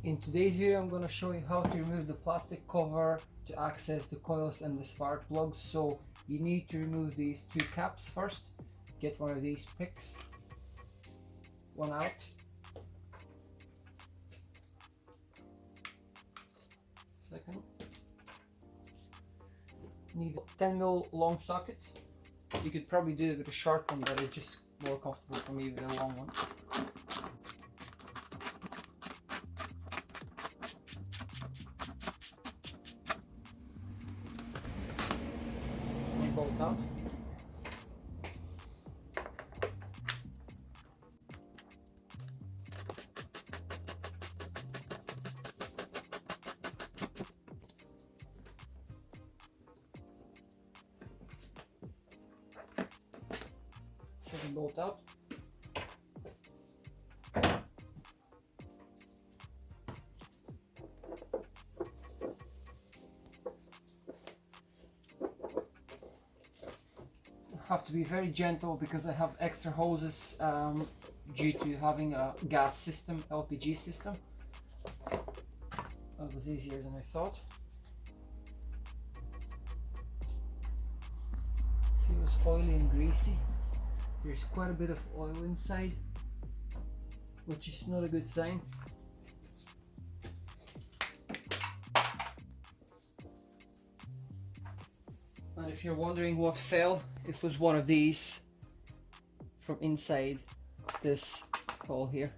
In today's video I'm going to show you how to remove the plastic cover to access the coils and the spark plugs. So you need to remove these two caps first. Get one of these picks, one out. Second, need a 10mm long socket. You could probably do it with a short one, but it's just more comfortable for me with a long one. One bolt out. Second bolt out. Have to be very gentle because I have extra hoses due to having a gas system, LPG system. That was easier than I thought. Feels oily and greasy. There's quite a bit of oil inside, which is not a good sign. And if you're wondering what fell, it was one of these from inside this hole here.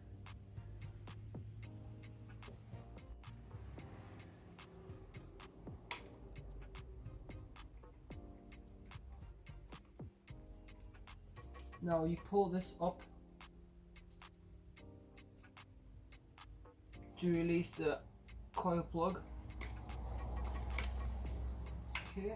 Now you pull this up to release the coil plug. Okay.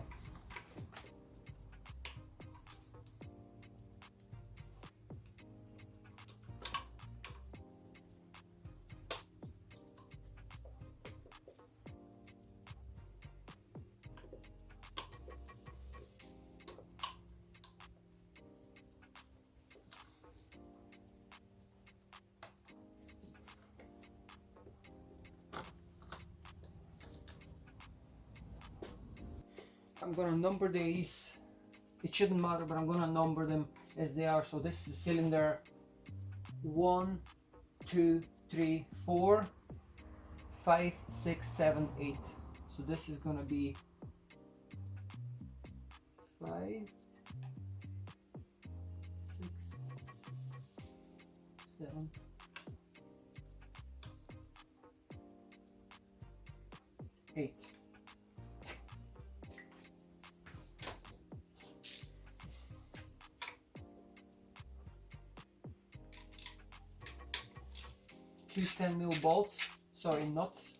I'm gonna number these. It shouldn't matter, but I'm gonna number them as they are. So this is cylinder 1, 2, 3, 4, 5, 6, 7, 8. So this is gonna be 5, 6, 7, 8. Two 10mm bolts, sorry, nuts.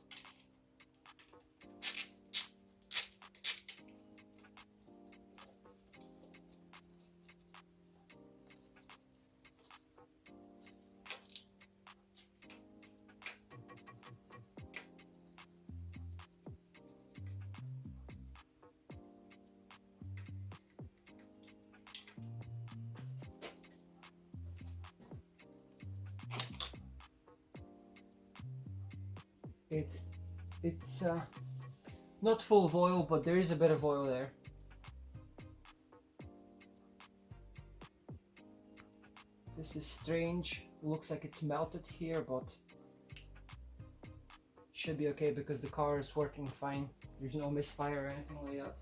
It's not full of oil, but there is a bit of oil there. This is strange. Looks like it's melted here, but it should be okay because the car is working fine. There's no misfire or anything like that.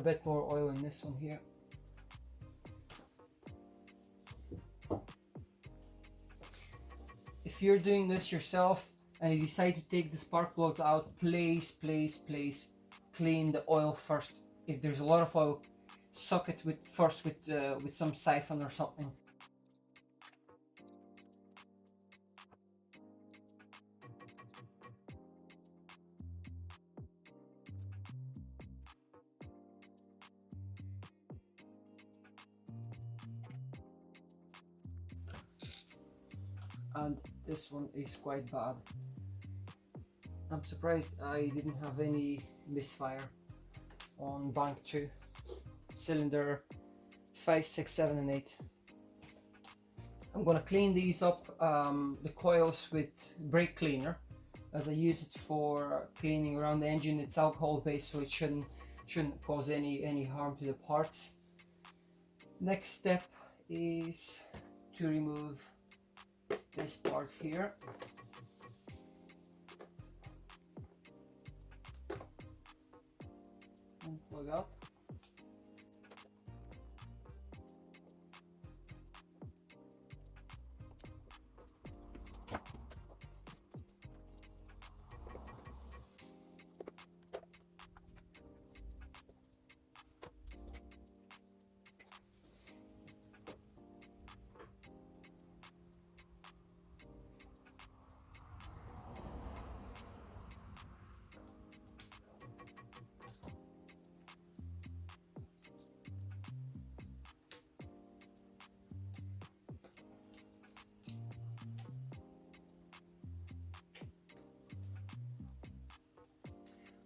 a bit more oil in this one here. If you're doing this yourself and you decide to take the spark plugs out, please clean the oil first. If there's a lot of oil, suck it first with some siphon or something. And this one is quite bad. I'm surprised I didn't have any misfire on bank 2, cylinder 5, 6, 7 and 8. I'm gonna clean these up, the coils, with brake cleaner, as I use it for cleaning around the engine. It's alcohol based, so it shouldn't cause any harm to the parts. Next step is to remove this part here. And plug out.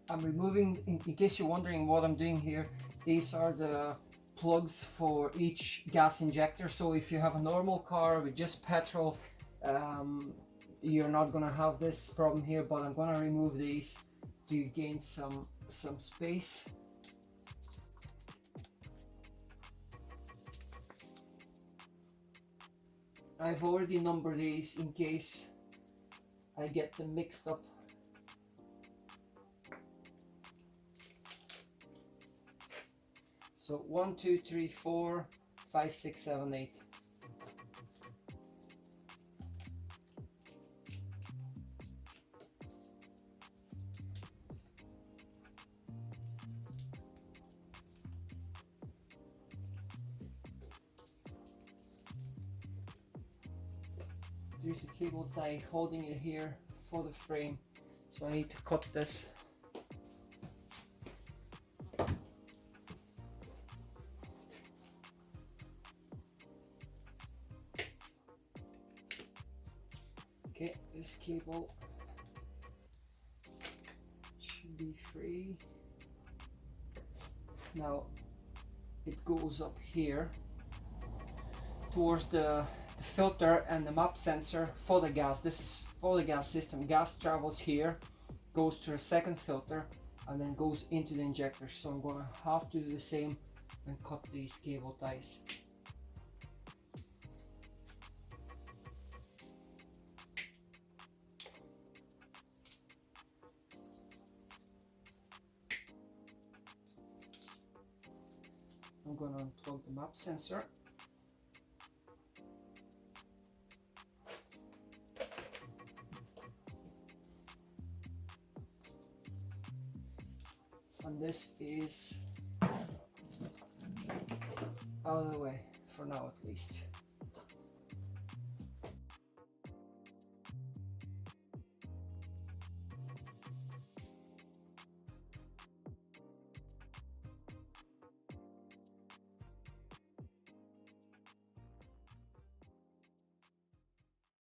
I'm removing, in case you're wondering what I'm doing here, these are the plugs for each gas injector. So if you have a normal car with just petrol, you're not gonna have this problem here, but I'm gonna remove these to gain some space. I've already numbered these in case I get them mixed up. So 1, 2, 3, 4, 5, 6, 7, 8. There's a cable tie holding it here for the frame, so I need to cut this. Okay, this cable should be free. Now it goes up here towards the filter and the map sensor for the gas. This is for the gas system. Gas travels here, goes to a second filter, and then goes into the injector. So I'm gonna have to do the same and cut these cable ties. I'm gonna unplug the map sensor. And this is out of the way for now, at least.